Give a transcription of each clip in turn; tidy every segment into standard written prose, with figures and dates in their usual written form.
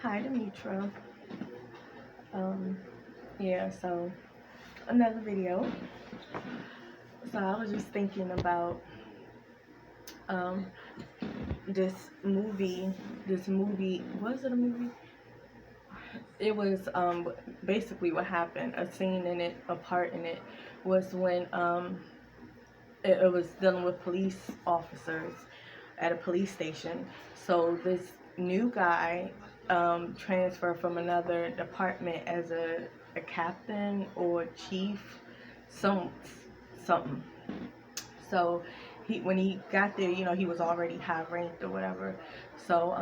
Hi, Demetra. Um, yeah, so another video. So I was just thinking about um this movie. Was it a movie? It was basically what happened. A scene in it, a part in it, was when it was dealing with police officers at a police station. So this new guy transferred from another department as a captain or chief, some something. So when he got there, he was already high ranked or whatever. So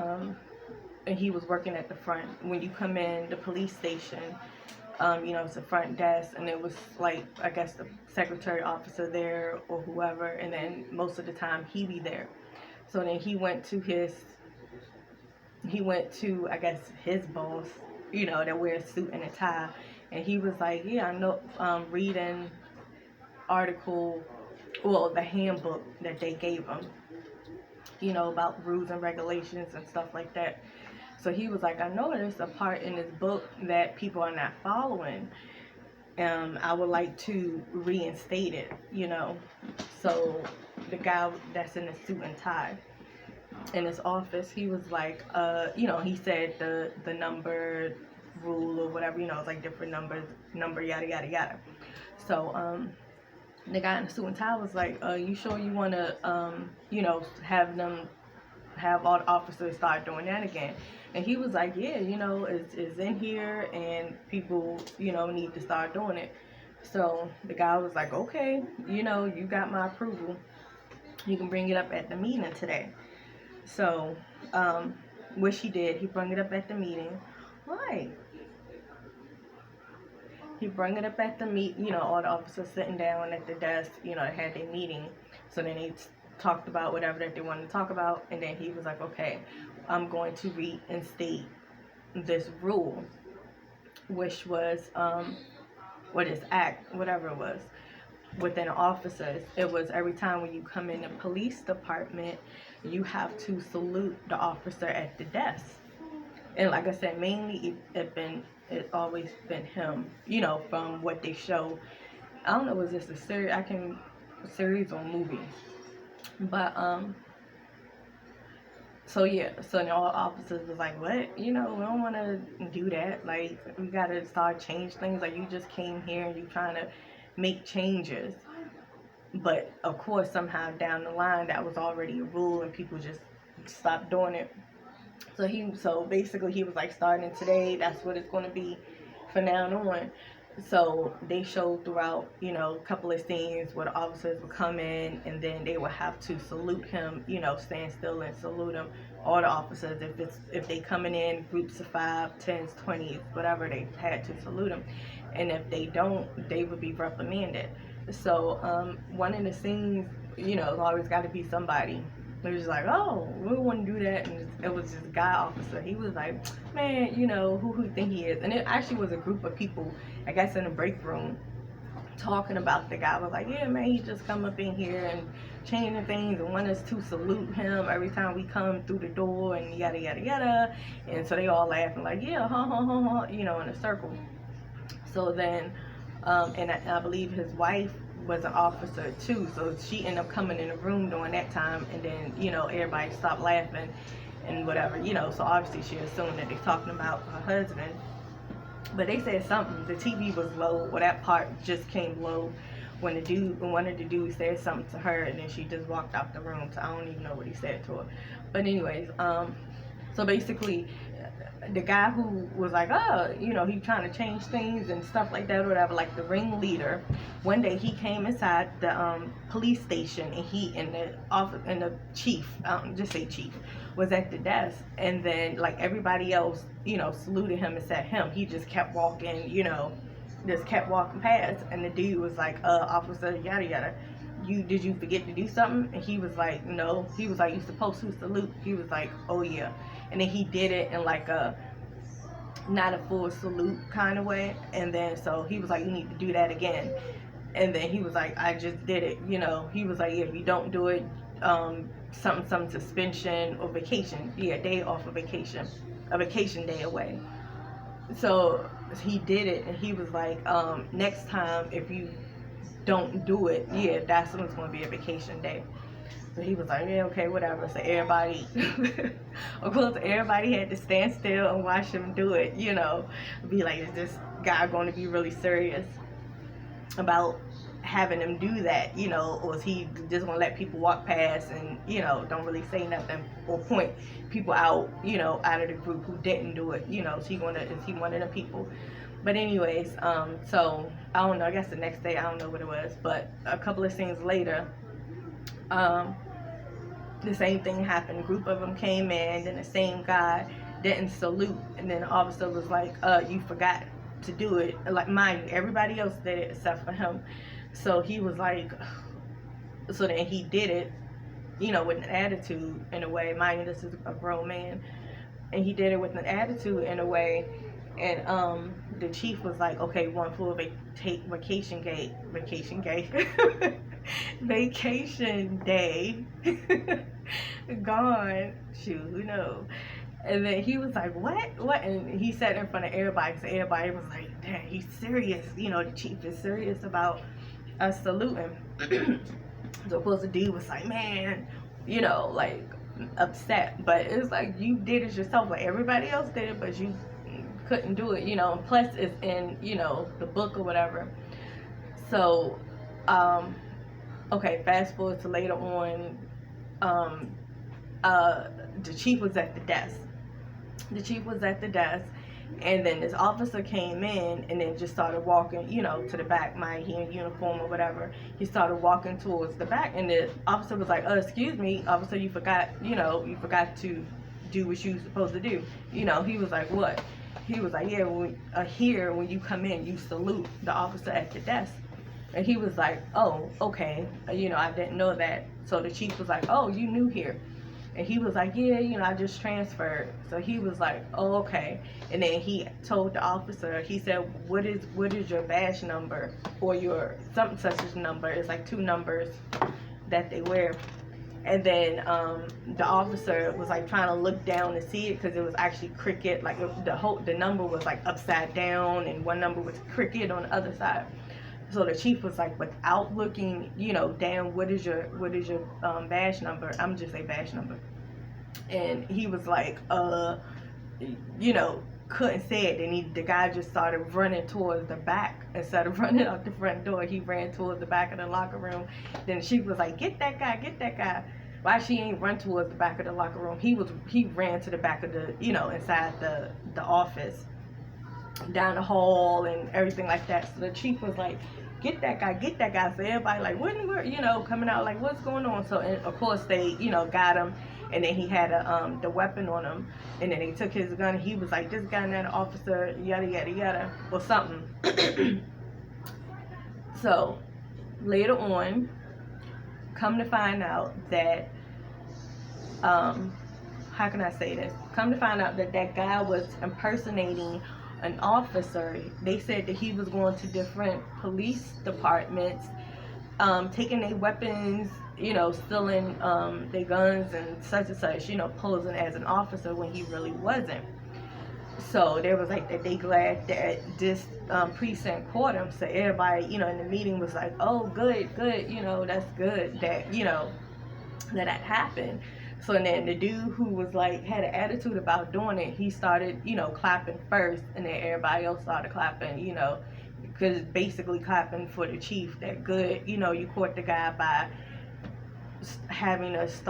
and he was working at the front. When you come in the police station, it's a front desk, and it was like, I guess, the secretary officer there or whoever, and then most of the time he be there. So then he went to, I guess, his boss, that wears a suit and a tie, and he was like, yeah, I know, reading article, well, the handbook that they gave him, about rules and regulations and stuff like that. So he was like, I noticed a part in this book that people are not following. I would like to reinstate it, So the guy that's in the suit and tie in his office, he was like, he said the number rule or whatever, it's like different number, yada, yada, yada. So, the guy in the suit and tie was like, you sure you want to, have all the officers start doing that again? And he was like, yeah, it's in here, and people, need to start doing it. So the guy was like, okay, you got my approval. You can bring it up at the meeting today. So, which he did. He brought it up at the meeting. Right. He brought it up at the all the officers sitting down at the desk, they had their meeting. So then they talked about whatever that they wanted to talk about, and then he was like, okay, I'm going to reinstate this rule, which was whatever it was, within officers. It was every time when you come in the police department, you have to salute the officer at the desk. And like I said, mainly it's always been him, from what they show. I don't know, was this a series or movie? But so yeah, so then all officers was like, what? We don't want to do that. Like, we got to start change things. Like, you just came here and you trying to make changes. But of course, somehow down the line, that was already a rule, and people just stopped doing it. So basically, he was like, starting today, that's what it's going to be for now on. So they showed throughout, a couple of scenes where the officers would come in, and then they would have to salute him, stand still and salute him. All the officers, if they coming in groups of 5, 10s, 20s, whatever, they had to salute him. And if they don't, they would be reprimanded. So one of the scenes, always got to be somebody. It was like, oh, we wouldn't do that. And it was this guy officer. He was like, man, who you think he is? And it actually was a group of people, I guess, in the break room talking about the guy. I was like, yeah, man, he just come up in here and changing things and want us to salute him every time we come through the door and yada, yada, yada. And so they all laughing like, yeah, ha, ha, ha, ha, in a circle. So then, and I believe his wife was an officer too, so she ended up coming in the room during that time, and then everybody stopped laughing and whatever, so obviously she assumed that they're talking about her husband. But they said something, the TV was low, well, that part just came low when one of the dudes said something to her, and then she just walked out the room. So I don't even know what he said to her. But anyways, so basically, the guy who was like, oh, he trying to change things and stuff like that or whatever, like the ringleader, one day he came inside the police station, and he and the chief, just say chief, was at the desk, and then like everybody else, saluted him and said him. He just kept walking, just kept walking past, and the dude was like, officer, yada yada, did you forget to do something? And he was like, no. He was like, you supposed to salute. He was like, oh yeah. And then he did it in like a not a full salute kind of way, and then so he was like, you need to do that again. And then he was like, I just did it. He was like, yeah, if you don't do it, some suspension or vacation, day off of vacation. a vacation day away. So he did it, and he was like, next time if you don't do it, yeah, that's when it's going to be a vacation day. So he was like, yeah, okay, whatever. So everybody, of course, everybody had to stand still and watch him do it, you know, be like, is this guy going to be really serious about having him do that, you know, or is he just going to let people walk past and, you know, don't really say nothing or point people out, you know, out of the group who didn't do it, you know, is he one of the people? But anyways, so I don't know, I guess the next day, I don't know what it was, but a couple of things later, the same thing happened. A group of them came in, and the same guy didn't salute, and then the officer was like, you forgot to do it. Like, mind you, everybody else did it except for him. So he was like, so then he did it, you know, with an attitude in a way. Mind you, this is a grown man, and he did it with an attitude in a way. And the chief was like, okay, one for vacation day, vacation day gone. Shoot, who knows? And then he was like, what? And he said in front of everybody, so everybody was like, damn, he's serious. You know, the chief is serious about us saluting. So of course the dude was like, man, you know, like upset. But it's like, you did it yourself. Like everybody else did it, but you couldn't do it, you know. And plus it's in, you know, the book or whatever. So okay, fast forward to later on. The chief was at the desk. And then this officer came in and then just started walking, you know, to the back. He in uniform or whatever. He started walking towards the back, and the officer was like, excuse me, officer, you forgot to do what you were supposed to do. You know, he was like, what? He was like, yeah, here, when you come in, you salute the officer at the desk. And he was like, oh, okay, you know, I didn't know that. So the chief was like, oh, you new here? And he was like, yeah, you know, I just transferred. So he was like, oh, okay. And then he told the officer, he said, what is your badge number, or your something such as number? It's like 2 numbers that they wear. And then the officer was like trying to look down to see it, because it was actually cricket. Like the number was like upside down, and one number was cricket on the other side. So the chief was like, without looking, you know, down, what is your badge number? I'm just say badge number. And he was like, you know, couldn't say it. And the guy just started running towards the back instead of running out the front door. He ran towards the back of the locker room. Then she was like, get that guy. Why she ain't run towards the back of the locker room? He ran to the back of the, you know, inside the office, down the hall and everything like that. So the chief was like, get that guy. So everybody like, what, you know, coming out like, what's going on? So and of course they, you know, got him, and then he had the weapon on him, and then they took his gun, and he was like, this guy and that officer, yada yada yada, or something. So later on, come to find out that how can I say this? Come to find out that guy was impersonating an officer. They said that he was going to different police departments, taking their weapons, you know, stealing their guns and such, you know, posing as an officer when he really wasn't. So there was like that they glad that this precinct caught him. So everybody, you know, in the meeting was like, oh, good, you know, that's good that, you know, that happened. So then the dude who was like, had an attitude about doing it, he started, you know, clapping first, and then everybody else started clapping, you know, because basically clapping for the chief, that good, you know, you caught the guy by having us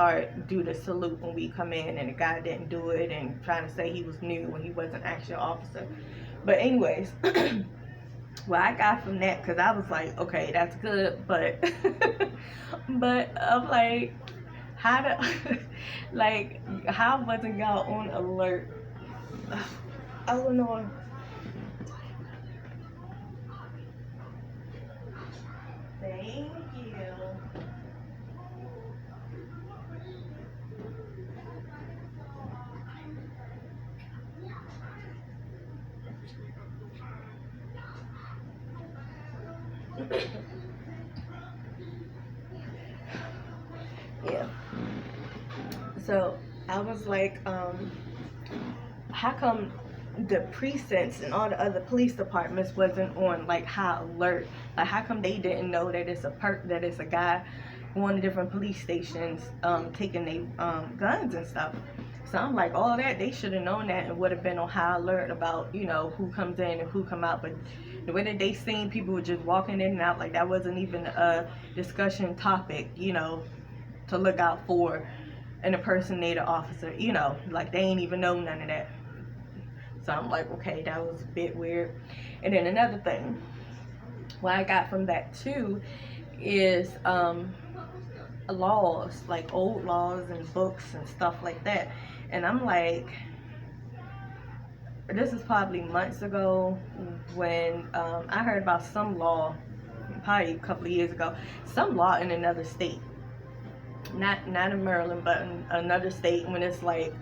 do the salute when we come in, and the guy didn't do it, and trying to say he was new when he wasn't actually an officer. But anyways, what I got from that, because I was like, okay, that's good, but but I'm like, like, how wasn't y'all on alert? I don't know. Thank you. Yeah. So I was like, how come the precincts and all the other police departments wasn't on like high alert? Like, how come they didn't know that it's a guy going to different police stations, taking their guns and stuff? So I'm like, all that, they should have known that and would have been on high alert about, who comes in and who come out. But the way that they seen people were just walking in and out, like that wasn't even a discussion topic, to look out for an impersonator officer, like they ain't even know none of that. So I'm like, okay, that was a bit weird. And then another thing, what I got from that too is laws, like old laws and books and stuff like that. And I'm like, this is probably months ago when I heard about some law, probably a couple of years ago, some law in another state, not in Maryland, but in another state, when it's like,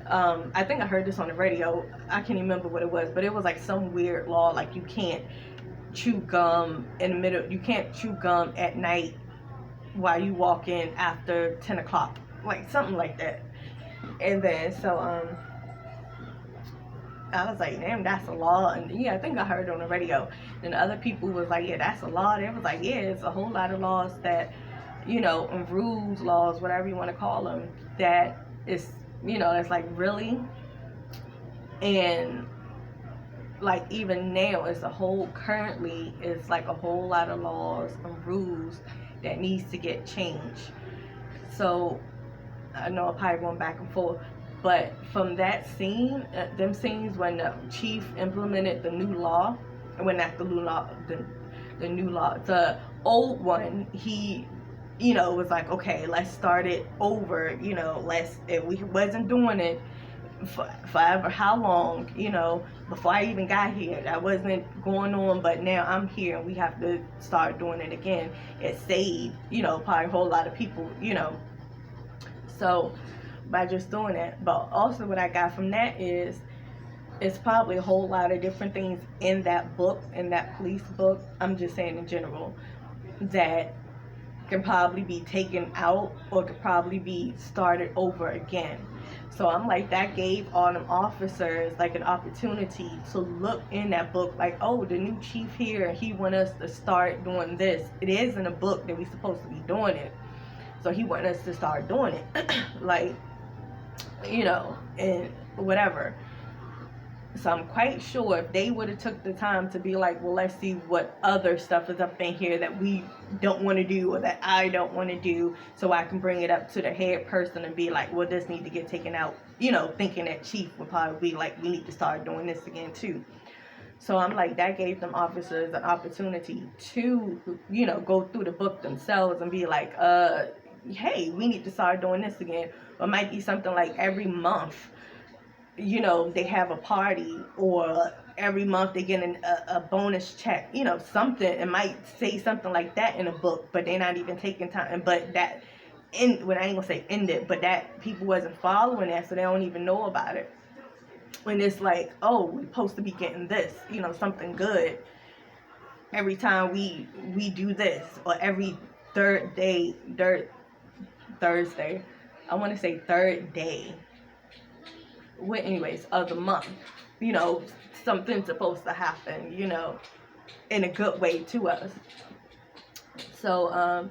I think I heard this on the radio, I can't even remember what it was, but it was like some weird law, like you can't chew gum you can't chew gum at night while you walk in after 10 o'clock, like something like that. And then so I was like, damn, that's a law. And yeah, I think I heard it on the radio. And other people was like, yeah, that's a law. They was like, yeah, it's a whole lot of laws that, and rules, laws, whatever you want to call them, that is, it's like, really? And like even now currently it's like a whole lot of laws and rules that needs to get changed. So I know I'm probably going back and forth, but from that scene, them scenes when the chief implemented the new law, when not the new law, the new law, the old one, he, was like, okay, let's start it over, we wasn't doing it forever, how long, before I even got here, that wasn't going on, but now I'm here and we have to start doing it again. It saved, probably a whole lot of people, so by just doing it. But also what I got from that is it's probably a whole lot of different things in that book, in that police book, I'm just saying in general, that can probably be taken out or could probably be started over again. So I'm like, that gave all them officers like an opportunity to look in that book, like, oh, the new chief here, he want us to start doing this. It is in a book that we supposed to be doing it. So he want us to start doing it. Like, and whatever. So I'm quite sure if they would have took the time to be like, well, let's see what other stuff is up in here that we don't want to do or that I don't want to do, so I can bring it up to the head person and be like, well, this needs to get taken out, thinking that chief would probably be like, we need to start doing this again too. So I'm like, that gave them officers an opportunity to, go through the book themselves and be like, hey, we need to start doing this again. Or it might be something like every month, they have a party, or every month they get a bonus check, something. It might say something like that in a book, but they're not even taking time. But that, I ain't gonna say end it, but that people wasn't following that, so they don't even know about it. When it's like, oh, we're supposed to be getting this, something good every time we do this, or every Thursday, I want to say third day, well, anyways, of the month, something's supposed to happen, in a good way to us. So,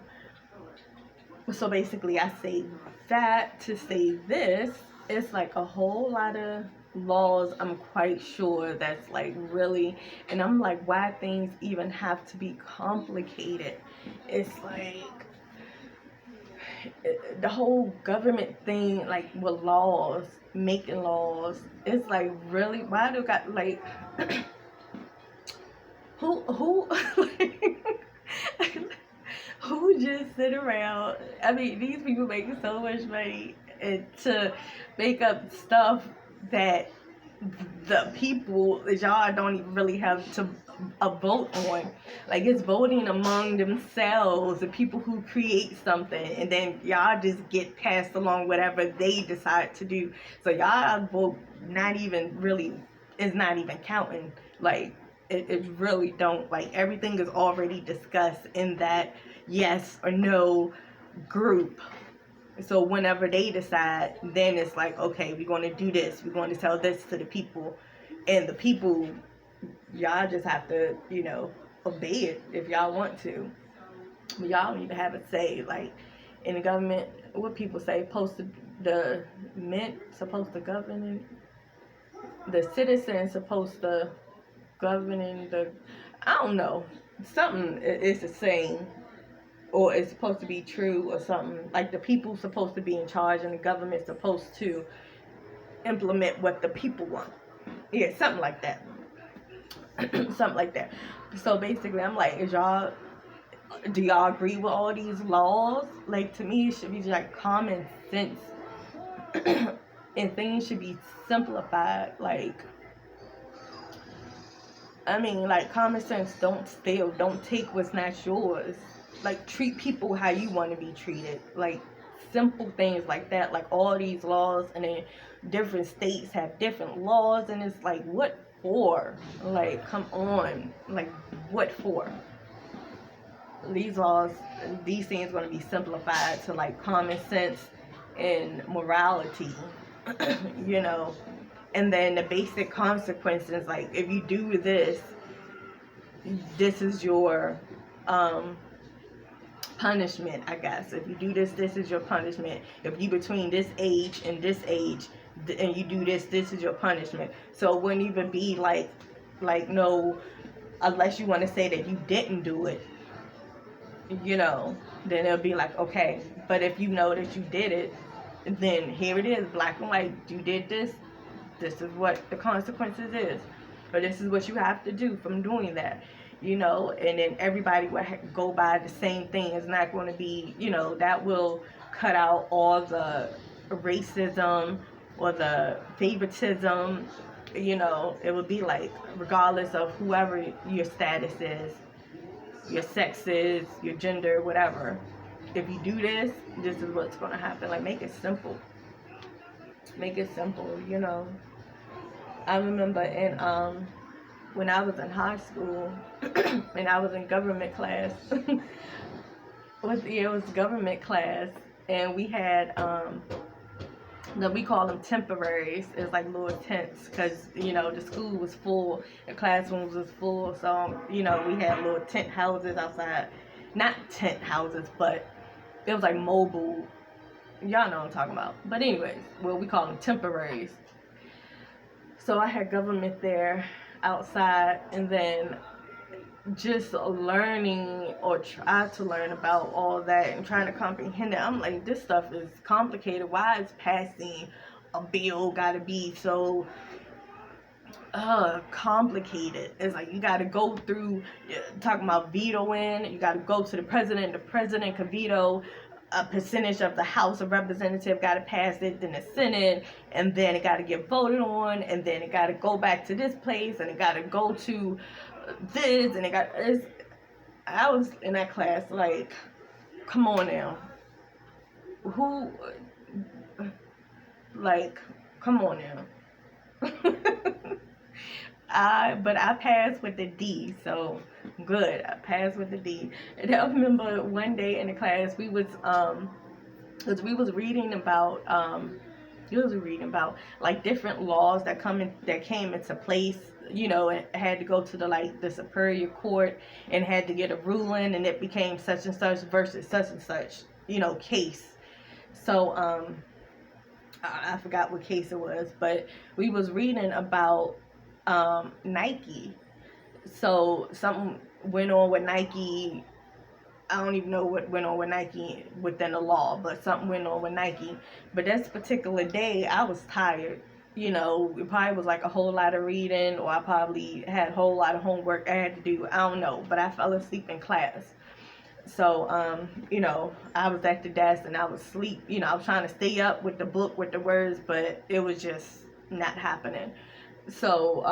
so basically I say that to say this, it's like a whole lot of laws, I'm quite sure, that's like really, and I'm like, why things even have to be complicated? It's like, the whole government thing, like with laws, making laws, it's like, really, why do got like who who just sit around? I mean, these people making so much money and to make up stuff that the people, y'all don't even really have to a vote on. Like, it's voting among themselves, the people who create something, and then y'all just get passed along whatever they decide to do. So y'all vote not even really, is not even counting. Like, it really don't, like, everything is already discussed in that yes or no group. So whenever they decide, then it's like, okay, we're going to do this. We're going to tell this to the people. And the people, y'all just have to, obey it if y'all want to. But y'all don't even have a say. Like, in the government, what people say, the mint supposed to govern, the citizens supposed to govern I don't know. Something is the same, or it's supposed to be true, or something. Like, the people supposed to be in charge and the government's supposed to implement what the people want. Yeah, something like that. Something like that. So basically, I'm like, do y'all agree with all these laws? Like, to me, it should be like common sense. And things should be simplified. Like, I mean, like, common sense, don't steal, don't take what's not yours. Like, treat people how you want to be treated. Like, simple things like that. Like, all these laws, and then different states have different laws, and it's like, what for? Like, come on. Like, what for? These laws, these things going to be simplified to, like, common sense and morality, And then the basic consequences, like, if you do this, this is your punishment, I guess. If you do this, this is your punishment. If you between this age and this age, and you do this, this is your punishment. So it wouldn't even be like no, unless you want to say that you didn't do it, then it'll be like, okay. But if you know that you did it, then here it is, black and white. You did this. This is what the consequences is. Or this is what you have to do from doing that. And then everybody will go by the same thing. It's not going to be, that will cut out all the racism or the favoritism. It would be like, regardless of whoever your status is, your sex is, your gender, whatever. If you do this, this is what's going to happen. Like, make it simple. Make it simple, I remember when I was in high school and I was in government class. It was government class, and we had we call them temporaries. It's like little tents, because the school was full, the classrooms was full, so we had little tent houses outside. Not tent houses, but it was like mobile. Y'all know what I'm talking about. But anyways, we call them temporaries. So I had government there outside, and then just learning, or try to learn about all that and trying to comprehend it. I'm like, this stuff is complicated. Why is passing a bill gotta be so complicated? It's like, you gotta go through, talking about vetoing, you gotta go to the president can veto a percentage of the House of Representatives, got to pass it, then the Senate, and then it got to get voted on, and then it got to go back to this place, and it got to go to this, and I was in that class like, come on now. Come on now. But I passed with the D, so good. I passed with the D. And I remember one day in the class, we was because we was reading about like different laws that came into place. And had to go to the Superior Court and had to get a ruling, and it became such and such versus such and such, case. So I forgot what case it was, but we was reading about Nike. So something went on with Nike. I don't even know what went on with Nike within the law, but something went on with Nike. But this particular day, I was tired. It probably was like a whole lot of reading, or I probably had a whole lot of homework I had to do. I don't know, but I fell asleep in class. So, I was at the desk and I was asleep. I was trying to stay up with the book, with the words, but it was just not happening. So,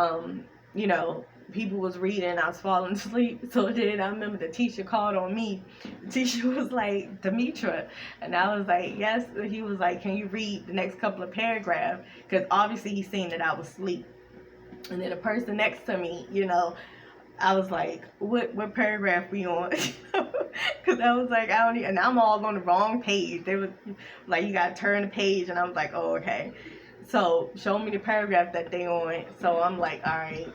people was reading, I was falling asleep. So then I remember the teacher called on me. The teacher was like, Demetra. And I was like, yes. He was like, can you read the next couple of paragraphs? Because obviously he seen that I was asleep. And then the person next to me, I was like, what paragraph we on? Because I was like, I don't even, and I'm all on the wrong page. They was like, you got to turn the page, and I was like, oh, okay. So show me the paragraph that they on. So I'm like, all right,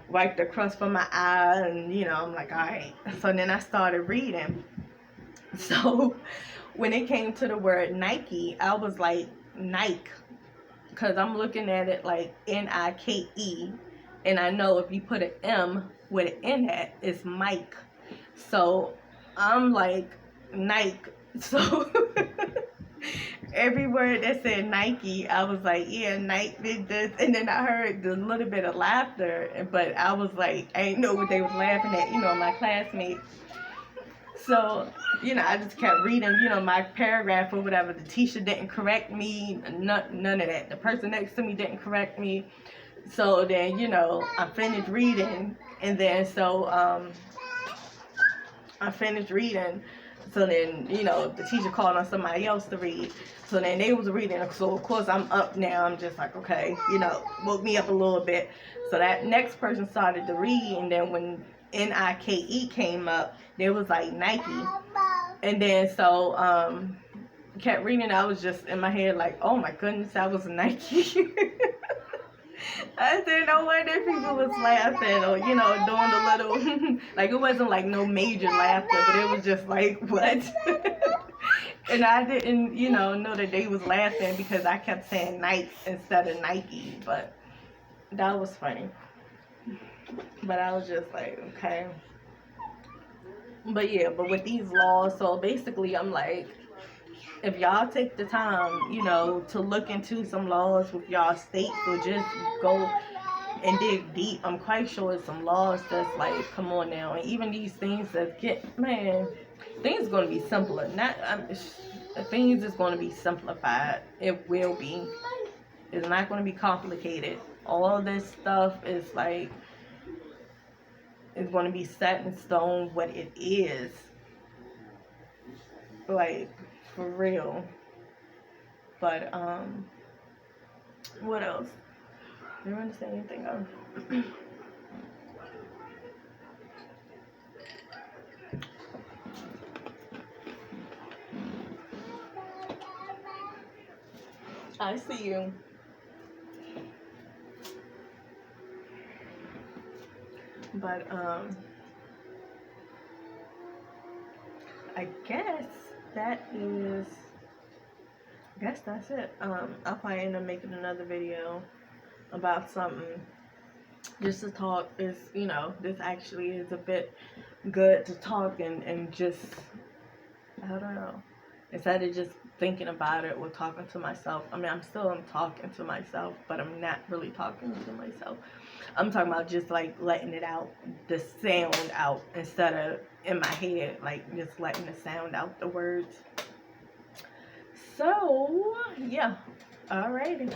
wipe the crust from my eye, and I'm like, all right. So then I started reading. So when it came to the word Nike, I was like, Nike, because I'm looking at it like Nike, and I know if you put an M with an N at, it's Mike. So I'm like, Nike. So every word that said Nike, I was like, yeah, Nike did this. And then I heard a little bit of laughter, but I was like, I didn't know what they was laughing at, my classmates. So, I just kept reading, my paragraph or whatever. The teacher didn't correct me, none of that. The person next to me didn't correct me. So then, I finished reading, and then I finished reading. So then, the teacher called on somebody else to read. So then they was reading. So, of course, I'm up now. I'm just like, okay, woke me up a little bit. So that next person started to read, and then when Nike came up, there was like Nike. And then kept reading. I was just in my head like, oh my goodness, that was Nike. I said, no wonder people was laughing or, doing the little, like it wasn't like no major laughter, but it was just like, what? And I didn't, know that they was laughing because I kept saying Nike instead of Nike, but that was funny. But I was just like, okay. But yeah, but with these laws, so basically I'm like, if y'all take the time, to look into some laws with y'all states, or just go and dig deep, I'm quite sure it's some laws that's like, come on now. And even these things that things are going to be simpler. Things is going to be simplified. It will be. It's not going to be complicated. All this stuff is like, it's going to be set in stone what it is. Like, for real. But, what else? You want to say anything else? I see you. But, I guess that's it. I'll probably end up making another video about something just to talk. This actually is a bit good to talk and just, I don't know, instead of just thinking about it or talking to myself. I mean, I'm talking to myself, but I'm not really talking to myself. I'm talking about just like letting it out, the sound out, instead of in my head, like just letting the sound out, the words. So, yeah. Alrighty.